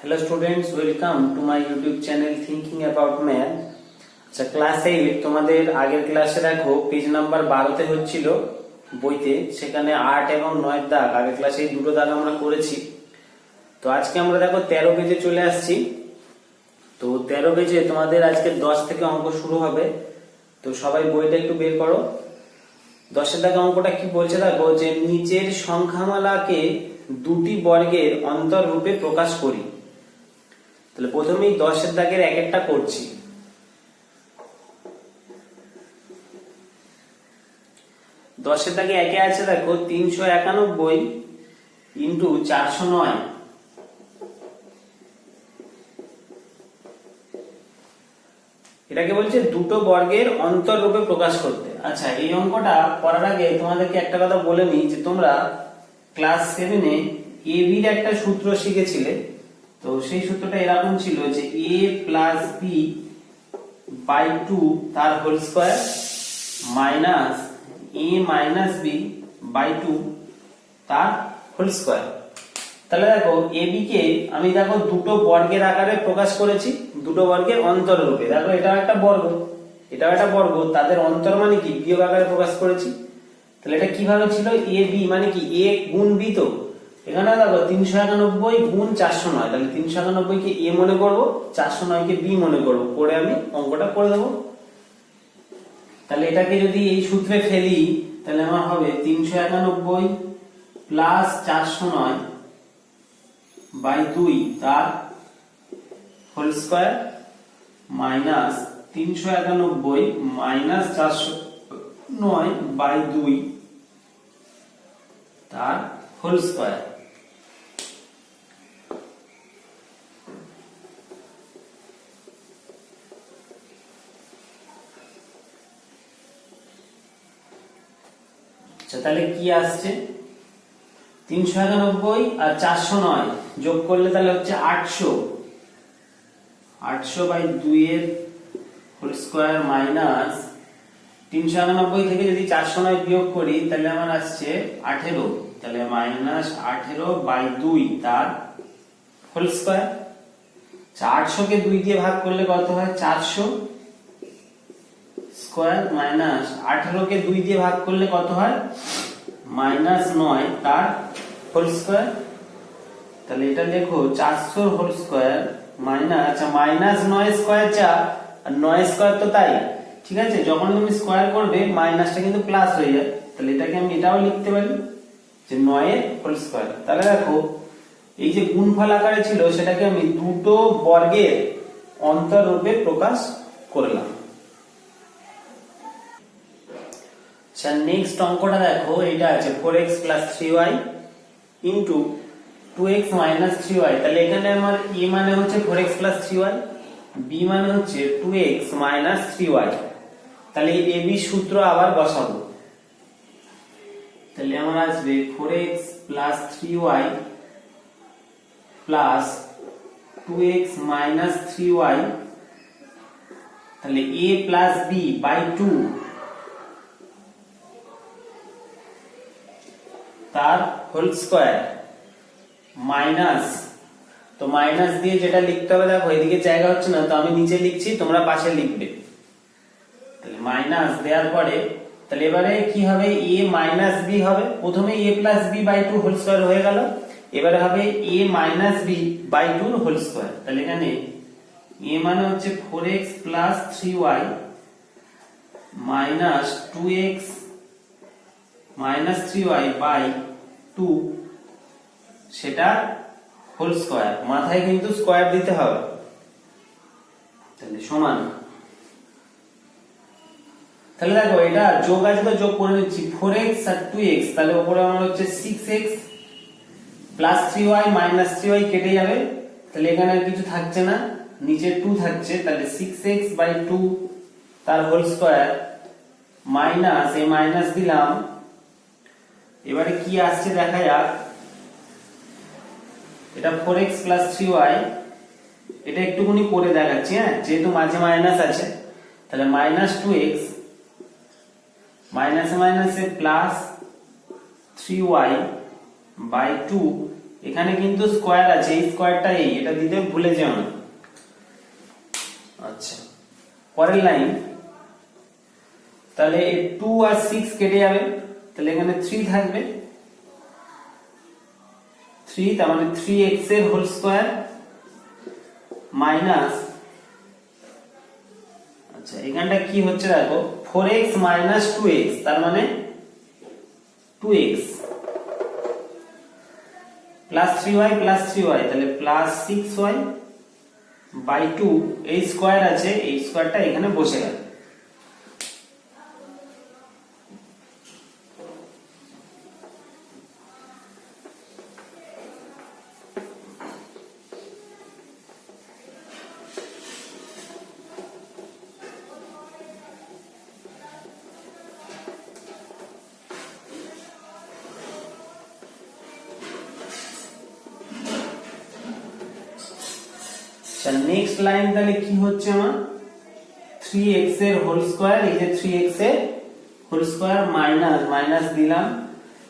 Hello students, welcome to my YouTube channel Thinking About Math. আচ্ছা class 8 তোমাদের আগের ক্লাসে দেখো পেজ নাম্বার 12 তে হচ্ছিল বইতে, সেখানে 8 এবং 9 দাগ আগের ক্লাসে এই দুটো দাগ আমরা করেছি। তো আজকে আমরা দেখো 13 পেজে চলে আসছি। তো 13 পেজে তোমাদের আজকে 10 থেকে অঙ্ক শুরু হবে। তো সবাই বইটা একটু বের করো। 10 এর দাগে অঙ্কটা কি বলছে দেখো, যে নিচের সংখ্যামালাকে দুটি বর্গের অন্তর রূপে প্রকাশ করি। তাহলে প্রথমেই 10 এর দাগের এক একটা করছি। 10 এর দাগে একে আছে দেখো 391 ইন্টু 409। এটাকে বলছে দুটো বর্গের অন্তর রূপে প্রকাশ করতে। আচ্ছা এই অঙ্কটা করার আগে তোমাদেরকে একটা কথা বলে নিই, যে তোমরা ক্লাস 7 এ ab এর একটা সূত্র শিখেছিলে। তো সেই সূত্রটা এরকম ছিল যে a প্লাস b বাই 2 তার whole square minus a minus b by 2 তার হোল স্কয়ার। তাহলে দেখো ab কে আমি দেখো দুটো বর্গের আকারে প্রকাশ করেছি, দুটো বর্গের অন্তর রূপে। দেখো এটা একটা বর্গ, এটাও একটা বর্গ, তাদের অন্তর মানে কি বিয়োগ আকারে প্রকাশ করেছি। তাহলে এটা কিভাবে ছিল, ab মানে কি a গুণ b। তো এখানে দেখো 391 গুণ 409, তাহলে 391 কে a মনে করব, 409 কে b মনে করব, করে আমি অঙ্কটা করে দেব। তাহলে এটাকে যদি এই সূত্রে ফেলি তাহলে আমার হবে 391 প্লাস 409 বাই 2 তার whole square minus 391 minus 409 by 2 তার হোল স্কয়ার। আচ্ছা তাহলে কি আসছে, 391 আর 409 যোগ করলে তাহলে হচ্ছে 800 বাই 2 এর হোল স্কয়ার মাইনাস 391 থেকে যদি 409 বিয়োগ করি তাহলে আমার আসছে 18, তাহলে মাইনাস 18 বাই 2 তার হোল স্কয়ার। 800 কে 2 দিয়ে ভাগ করলে কত হয়, 400 স্কয়ার মাইনাস 18 কে 2 দিয়ে ভাগ করলে কত হয়, মাইনাস 9 তার হোল স্কয়ার। তাহলে এটা দেখো 400 হোল স্কয়ার মাইনাস, আচ্ছা মাইনাস 9 স্কয়ার যা আর 9 স্কয়ার তো তাই, ঠিক আছে। যখন তুমি স্কয়ার করবে মাইনাসটা কিন্তু প্লাস হয়ে যায়, তাহলে এটাকে আমি এটাও লিখতে পারি যে 9 এর হোল স্কয়ার। তাহলে দেখো এই যে গুণফল আকারে ছিল সেটাকে আমি দুটো বর্গের অন্তর রূপে প্রকাশ করলাম। আচ্ছা নেক্সট অঙ্কটা দেখো, এটা আছে 4x 3y into 2x 3y। তাহলে এখানে আমার a মানে হচ্ছে 4x 3y, b মানে হচ্ছে 2x 3y। তাহলে এই ab সূত্র আবার বসাবো। তাহলে আমার আসবে 4x 3y plus 2x 3y, তাহলে a প্লাস b বাই 2 তার হোল স্কয়ার মাইনাস, তো মাইনাস দিয়ে যেটা লিখতে হবে দেখো এদিকে জায়গা হচ্ছে না, তো আমি নিচে লিখছি, তোমরা পাশে লিখবে। তাহলে মাইনাস দেওয়ার পরে তাহলে এবারে কি হবে, a মাইনাস b হবে। প্রথমে a plus b by 2 whole square হয়ে গেল, এবারে হবে a minus b by 2 whole square. তাহলে এখানে a মানে হচ্ছে 4x 3y minus 2x 3y by 2 সেটা হোল স্কয়ার, মাথায় কিন্তু স্কয়ার দিতে হবে। তাহলে সমান, তাহলে দেখো এটা যোগ আছে তো যোগ করে নিচ্ছি, 4x আর 2x, তাহলে উপরে আমার হচ্ছে 6x plus 3y minus 3y কেটে যাবে, তাহলে এখানে আর কিছু থাকছে না, নিচে 2 থাকছে। তাহলে 6x বাই 2 তার হোল স্কয়ার মাইনাস এই মাইনাস দিলাম। এবারে কি আসছে দেখা যাক, এটা 4x 3y, এটা একটুখানি করে দেখাচ্ছি, হ্যাঁ যেহেতু মাঝে মাইনাস আছে। তাহলে মাইনাস 2x মাইনাসে মাইনাসে প্লাস 3y বাই 2 এখানে কিন্তু স্কোয়ার আছে, এই স্কোয়ারটা এটা দিতে ভুলে যেও না। আচ্ছা, পরের লাইন, তাহলে 2 আর 6 কেটে যাবে, তাহলে এখানে 3 থাকবে, 3 তার মানে 3x এর হোল স্কোয়ার মাইনাস, আচ্ছা এখানটা কি হচ্ছে দেখো 4x মাইনাস 2x, তার মানে 2x plus 3y plus 3y, তাহলে প্লাস 6y বাই 2, এই স্কোয়ার আছে, এই স্কোয়ারটা এখানে বসে গেল। নেক্সট লাইন তাহলে কি হচ্ছে আমার 3x এর হোল স্কয়ার, এই যে 3x এর হোল স্কয়ার মাইনাস মাইনাস দিলাম,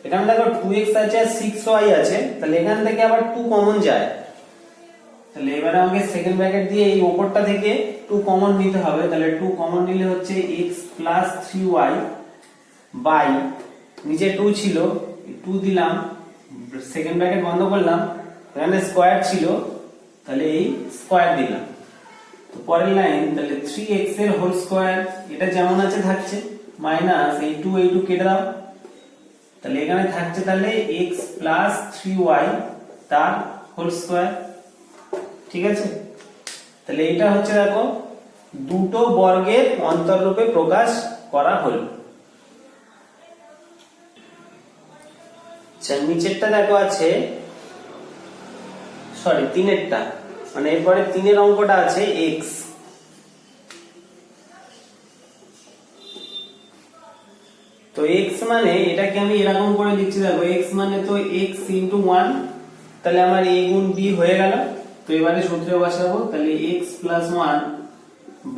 এখানে দেখো 2x আছে আর 6y আছে, তাহলে এখান থেকে আবার 2 কমন যায়, তাহলে এবারে আমাকে সেকেন্ড ব্র্যাকেট দিয়ে এই উপরটা থেকে 2 কমন নিতে হবে, তাহলে 2 কমন নিলে হচ্ছে x 3y বাই নিচে 2 ছিল 2 দিলাম, সেকেন্ড ব্র্যাকেট বন্ধ করলাম, এখানে স্কয়ার ছিল তাহলে এই স্কয়ার দিলাম। তো পরের লাইন, তাহলে 3x এর হোল স্কয়ার এটা যেমন আছে থাকছে, মাইনাস এই 2 কেটে দাও, তাহলে এখানে থাকছে তাহলে x 3y তার হোল স্কয়ার, ঠিক আছে। তাহলে এটা হচ্ছে দেখো দুটো বর্গের অন্তররূপে প্রকাশ করা হলো। আচ্ছা, নিচেরটা দেখো আছে, সরি তিনেরটা, মানে এরপরে 3 এর অঙ্কটা আছে x, তো x মানে এটাকে আমি এরকম করে লিখছি দেখো, x মানে তো x ইনটু 1, তাহলে আমার a গুণ b হয়ে গেল। তো এবারে সূত্রে বসাবো, তাহলে x plus 1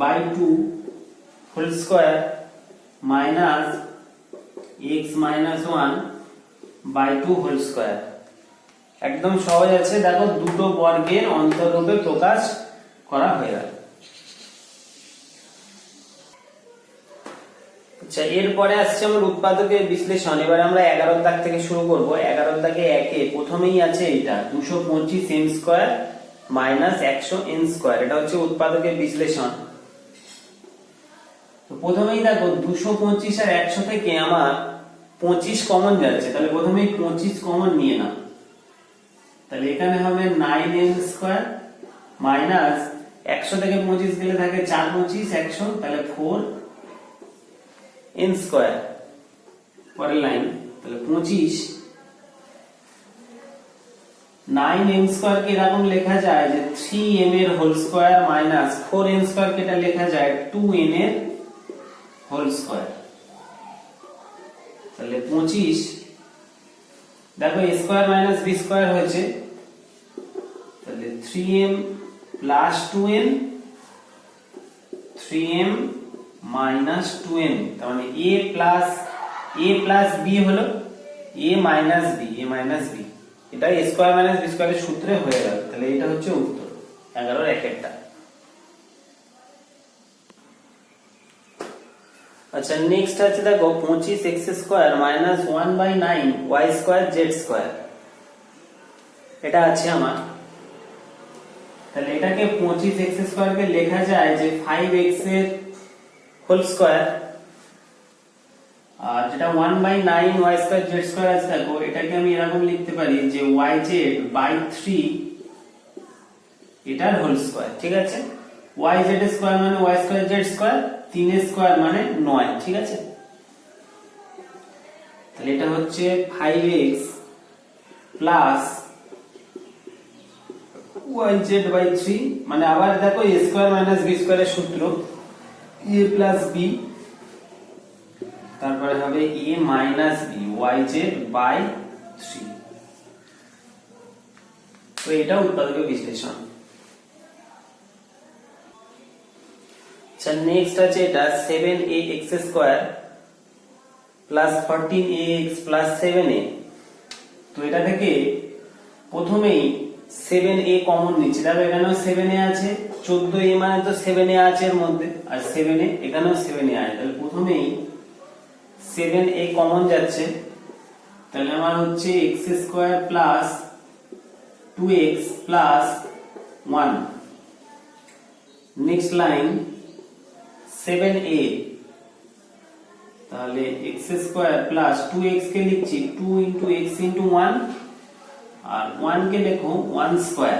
by 2 whole square minus x minus 1 by 2 whole square, একদম সহজ আছে, দেখো দুটো বর্গের অন্তররূপে প্রকাশ করা হয়ে গেল। আচ্ছা, এরপরে আসছে আমার উৎপাদকের বিশ্লেষণ। এবার আমরা 11 দাগ থেকে শুরু করব। 11 দাগে 1 এ প্রথমেই আছে এটা 225 m square minus 100 n square, এটা হচ্ছে উৎপাদকের বিশ্লেষণ। তো প্রথমেই দেখো 225 আর 100 থেকে আমার 25 কমন যাচ্ছে, তাহলে প্রথমেই 25 কমন নিয়ে নাও, তাহলে এখানে হবে 9n স্কয়ার মাইনাস 100 থেকে 25 গেলে থাকে 4 25 100, তাহলে 4n স্কয়ার। পরের লাইন, তাহলে 25 9n স্কয়ার কে এরকম লেখা যায় যে 3m এর whole square minus 4n square কে এটা লেখা যায় 2n এর হোল স্কয়ার, তাহলে 25 দেখো a square minus b square হয়েছে, তাহলে 3m plus 2n 3m minus 2n, তার মানে a প্লাস b হলো a মাইনাস b, এটা a স্কয়ার মাইনাস b স্কয়ারের সূত্রে হয়ে গেল। তাহলে এটা হচ্ছে উত্তর 11 এর একটা। আচ্ছা, নেক্সট আছে দেখো 25x square minus 1/9 y square z square, এটা আছে আমার, তাহলে এটাকে 25x স্কয়ার কে লেখা যায় যে 5x এর হোল স্কয়ার, আর যেটা 1/9 y স্কয়ার z স্কয়ার আছে দেখো, এটাকে আমি এরকম লিখতে পারি যে yz বাই 3 এটার হোল স্কয়ার, ঠিক আছে। yz স্কয়ার মানে y স্কয়ার z স্কয়ার, 3 এর স্কয়ার মানে 9, ঠিক আছে। তাহলে এটা হচ্ছে 5x প্লাস yz বাই 3, মানে আবার দেখো a স্কয়ার মাইনাস b স্কয়ারের সূত্র a প্লাস b, তারপরে হবে a minus b yz by 3, তো এটা উৎপাদকের বিশ্লেষণ। আচ্ছা, নেক্সট আছে এটা 7ax square plus 14ax plus 7a, তো এটা থেকে প্রথমেই 7a কমন নিচ্ছি। দেখো এখানেও 7a আছে, 14a মানে তো 7a আছে এর মধ্যে, আর 7a এখানেও 7a আছে, তাহলে প্রথমেই 7a কমন যাচ্ছে। তাহলে আমার হচ্ছে x square plus 2x plus 1। Next line 7a, তাহলে x স্কয়ার প্লাস 2x কে লিখছি 2 ইনটু x ইনটু 1, আর 1 কে লিখো 1 স্কয়ার।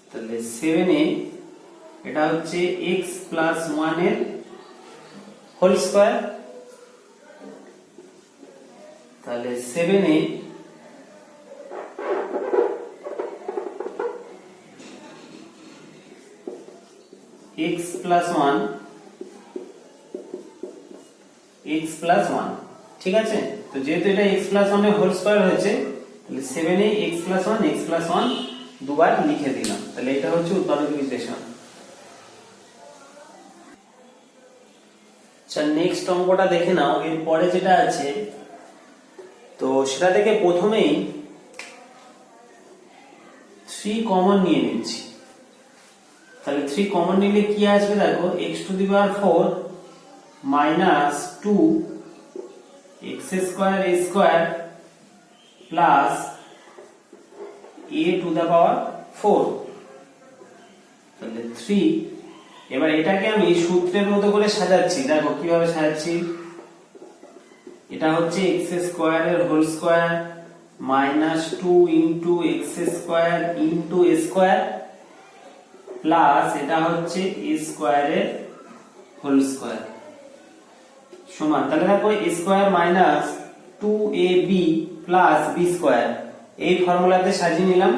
তাহলে 7a এটা হচ্ছে x প্লাস 1 এর হোল স্কয়ার। তাহলে 7a x plus 1 x plus 1, ঠিক আছে। তো যেহেতু এটা x প্লাস 1 এর হোল স্কয়ার হয়েছে, তাহলে 7a x plus 1 x plus 1 দুবার লিখে দিলাম। তাহলে এটা হচ্ছে উৎপাদক বিশ্লেষণ। আচ্ছা, নেক্সট অঙ্কটা দেখে নাও। এর পরে যেটা আছে, তো সেটা থেকে প্রথমেই 3 কমন নিয়ে নিচ্ছি। তাহলে 3 কমন নিলে কি আসবে দেখো, x to the power 4 minus 2 x square a square plus a to the power 4। তাহলে 3, এবার এটাকে আমি সূত্রের মতো করে সাজাচ্ছি। দেখো কিভাবে সাজাচ্ছি, এটা হচ্ছে x স্কয়ার এর whole square minus 2 into x square into a square plus এটা হচ্ছে a স্কয়ারের হোল স্কয়ার সমান। তাহলে দেখো a square minus 2ab plus b square এই ফর্মুলাতে সাজিয়ে নিলাম।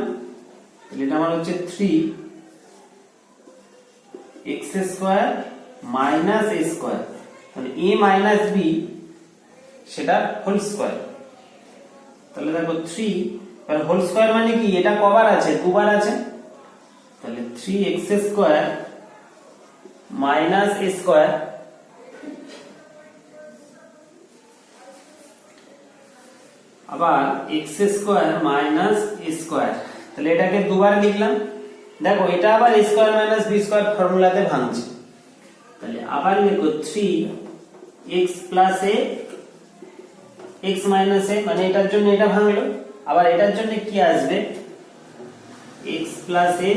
তাহলে এটা আমার হচ্ছে 3 x square minus a square, তাহলে a মাইনাস b সেটা হোল স্কয়ার। তাহলে দেখো 3 আর হোল স্কয়ার মানে কি, এটা কবার আছে, দুবার আছে। তাহলে 3x square minus a square আবার x square minus a square, তাহলে এটাকে দুবার লিখলাম। দেখো এটা আবার a square minus b square ফর্মুলাতে ভাঙছে। তাহলে আবার লিখো 3x plus a x minus a, মানে এটার জন্য এটা ভাঙলো। আবার এটার জন্য কি আসবে, x plus a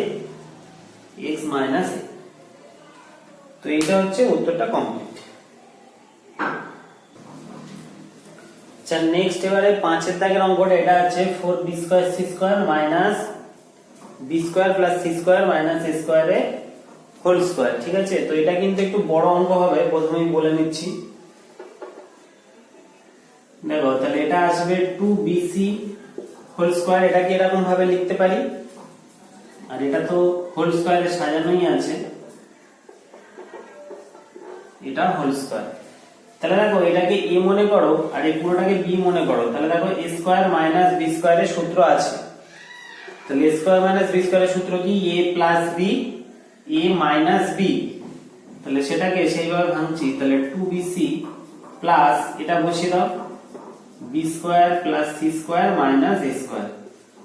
x minus a। তো এটা হচ্ছে উত্তরটা কমপ্লিট। আচ্ছা, নেক্সট এবারে 5 এর দাগের অঙ্কটা, এটা আছে 4b square c square minus b square plus c square minus a square এর হোল স্কয়ার, ঠিক আছে। তো এটা কিন্তু একটু বড় অঙ্ক হবে, প্রথমেই বলে নিচ্ছি। দেখো তাহলে এটা আসবে 2bc হোল স্কয়ার, এটাকে এরকম ভাবে লিখতে পারি, আর এটা তো হোল স্কয়ারে সাজানোই আছে, এটা হোল স্কয়ার। তাহলে দেখো এটাকে a মনে করো আর এই পুরোটাকে b মনে করো। তাহলে দেখো a স্কয়ার মাইনাস b স্কয়ারের সূত্র আছে। তাহলে a স্কয়ার মাইনাস b স্কয়ারের সূত্র কি, a plus b a minus b। তাহলে সেটাকে সেইভাবে ভাঙছি। তাহলে 2bc প্লাস এটা বসিয়ে দাও b square plus c square minus a square.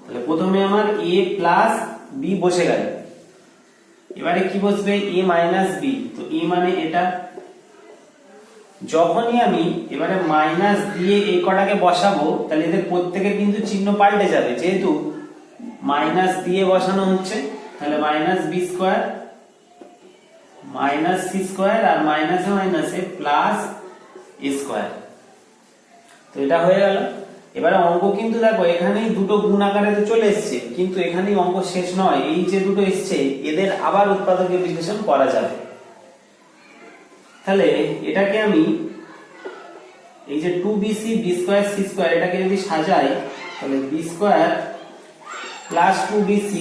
তাহলে প্রথমে আমার a প্লাস b বসে গেল, এবারে কি বসবে, a মাইনাস b। তো a মানে এটা, যখনই আমি এবারে মাইনাস দিয়ে এই কটাকে বসাবো, তাহলে এদের প্রত্যেকের কিন্তু চিহ্ন পাল্টে যাবে, যেহেতু মাইনাস দিয়ে বসানো হচ্ছে। তাহলে minus b square minus c square আর মাইনাসে মাইনাসে প্লাস a স্কয়ার। তো এটা হয়ে গেল। এবারে অঙ্ক কিন্তু দেখো এখানেই দুটো গুণ আকারে তো চলে এসেছে, কিন্তু এখানেই অঙ্ক শেষ নয়। এই যে দুটো এসছে এদের আবার উৎপাদকীয় বিশ্লেষণ করা যাবে। তাহলে এটাকে আমি এই যে 2bc b square c square এটাকে যদি সাজাই, তাহলে b square plus 2bc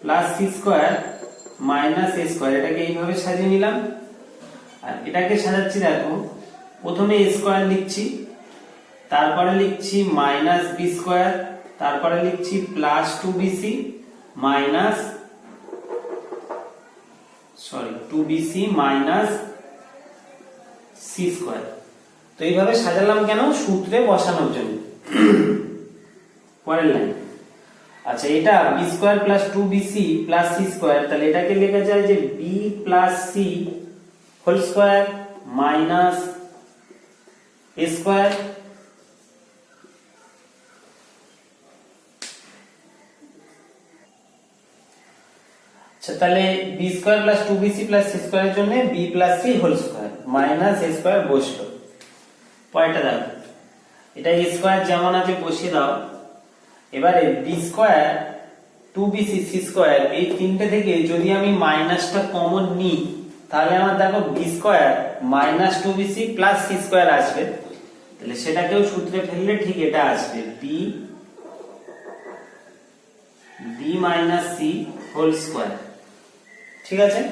plus c square minus a square, এটাকে এইভাবে সাজিয়ে নিলাম। আর এটাকে সাজাচ্ছি, দেখো প্রথমে a স্কয়ার লিখছি, তারপরে লিখছি মাইনাস b স্কয়ার, তারপরে লিখছি plus 2bc minus 2bc minus c square. তো এইভাবে সাজালাম কেন, সূত্রে বসানোর জন্য। পরের লাইন। আচ্ছা এটা B square plus two BC plus C square, তাহলে এটাকে লেখা যায় যে B plus C whole square minus A square. আচ্ছা তাহলে B square plus two BC plus C স্কোয়ারের জন্য B plus C whole square minus A square বসলো। পরেরটা দেখো, এটা এ স্কোয়ার যেমন আছে বসিয়ে দাও। এবারে B square two BC C square এই তিনটে থেকে যদি আমি মাইনাসটা কমন নিই তাহলে আমার দেখো B square minus two BC plus C square আসবে, তাহলে সেটাকেও সূত্রে ফেললে ঠিক এটা আসবে B B minus C whole square. ঠিক আছে,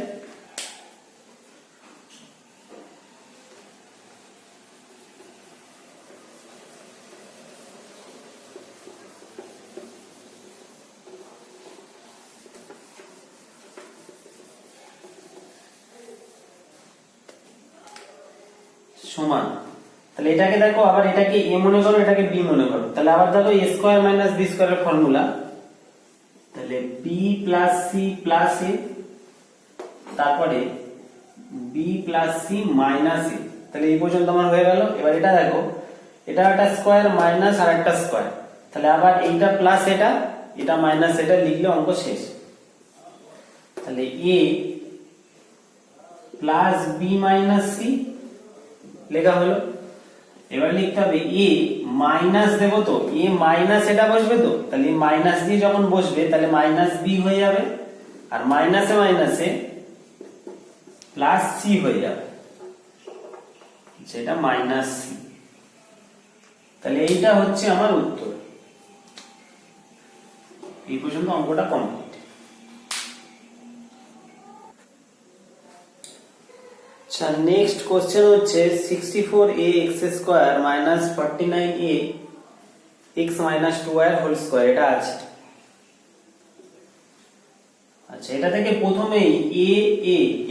সমান। তাহলে এটাকে দেখো আবার এটাকে এ মনে করো এটাকে বি মনে করো, তাহলে আবার দেখো এ স্কোয়ার মাইনাস বি স্কোয়ারের ফর্মুলা, তাহলে বি প্লাস সি প্লাস এ তারপরে বি প্লাস সি মাইনাস এ, তাহলে এই পর্যন্ত আমার হয়ে গেল। এবার এটা দেখো এটা একটা স্কোয়ার মাইনাস আর একটা স্কোয়ার, তাহলে আবার এইটা প্লাস এটা এটা মাইনাস এটা লিখলে অঙ্ক শেষ। তাহলে এ প্লাস বি মাইনাস সি লেখা হলো। এবার লিখতে হবে এ মাইনাস দেবো, তো এ মাইনাস এটা বসবে, তো তাহলে মাইনাস দিয়ে যখন বসবে তাহলে মাইনাস বি হয়ে যাবে, আর মাইনাসে মাইনাসে প্লাস সি হয়ে যাবে, যেটা মাইনাস সি। তাহলে এইটা হচ্ছে আমার উত্তর। এই পর্যন্ত অঙ্কটা কমপ্লিট। আচ্ছা নেক্সট কোশ্চেন হচ্ছে 64a x square minus 49a x minus 2y whole square, এটা আছে। আচ্ছা এটা থেকে প্রথমেই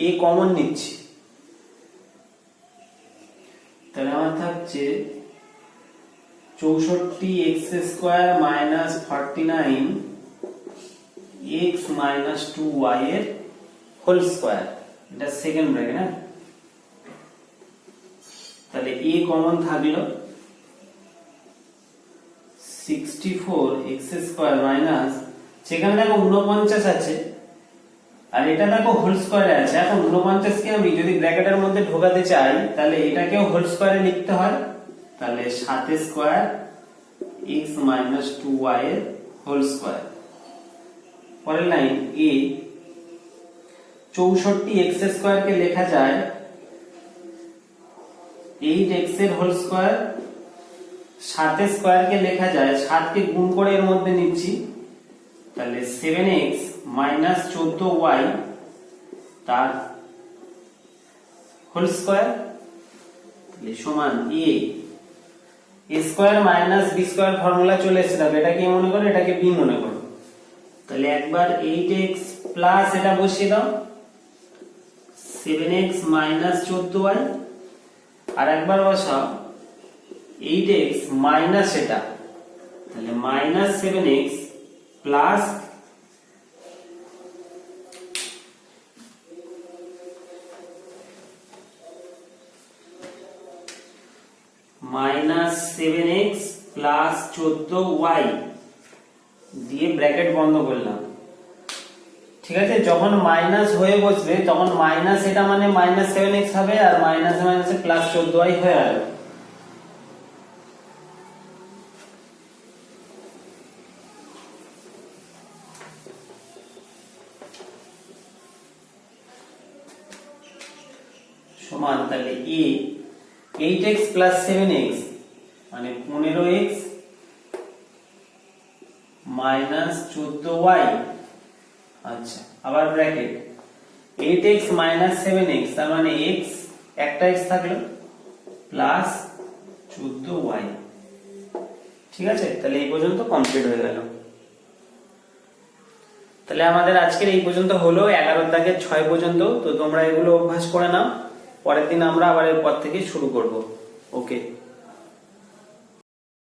a কমন নিচ্ছি, তাহলে আমার থাকছে 64x square minus 49x minus 2y এর হোল স্কয়ার, এটা সেকেন্ড ব্র্যাকেট। হ্যাঁ তাহলে a কমন থাকলো 64x স্কয়ার মাইনাস, সেখানে দেখো 49 আছে আর এটা দেখো হোল স্কয়ারে আছে। এখন 49 কে আমি যদি ব্র্যাকেটের মধ্যে ঢোকাতে চাই তাহলে এটাকেও হোল স্কয়ারে লিখতে হয়, তাহলে 7 স্কয়ার x মাইনাস 2y এর হোল স্কয়ার। পরের লাইন a 64x স্কয়ার কে লেখা যায় 8x এর হোল স্কয়ার, 7 স্কয়ার কে লেখা যায় 7 কে গুণ করে এর মধ্যে নিচ্ছি, তাহলে 7x মাইনাস 14y তার হোল স্কয়ার সমান a square minus B square formula চলে এসেছে। তবে এটাকে মনে করো এটাকে বি মনে করো, তাহলে একবার 8x প্লাস এটা বসিয়ে দাও 7x মাইনাস 14y, আর একবার বসাও 8x মাইনাস এটা, তাহলে minus 7x plus minus 7x plus 14y দিয়ে ব্র্যাকেট বন্ধ করলাম। ঠিক আছে, যখন মাইনাস হয়ে বসবে তখন মাইনাস এটা মানে মাইনাস 7x হবে, আর মাইনাসে মাইনাসে প্লাস 14y হয়ে যাবে। সমান তাহলে a 8x প্লাস 7x মানে 15x মাইনাস 14y। আচ্ছা আবার ব্র্যাকেট 8x মাইনাস 7x তার মানে x একটা x থাকলো প্লাস 14y। ঠিক আছে, তাহলে এই পর্যন্ত কমপ্লিট হয়ে গেল। তাহলে আমাদের আজকের এই পর্যন্ত হলো 11 থেকে 6 পর্যন্ত। তো তোমরা এগুলো অভ্যাস করে নাও, পরের দিন আমরা আবার এরপর থেকে শুরু করব। ওকে।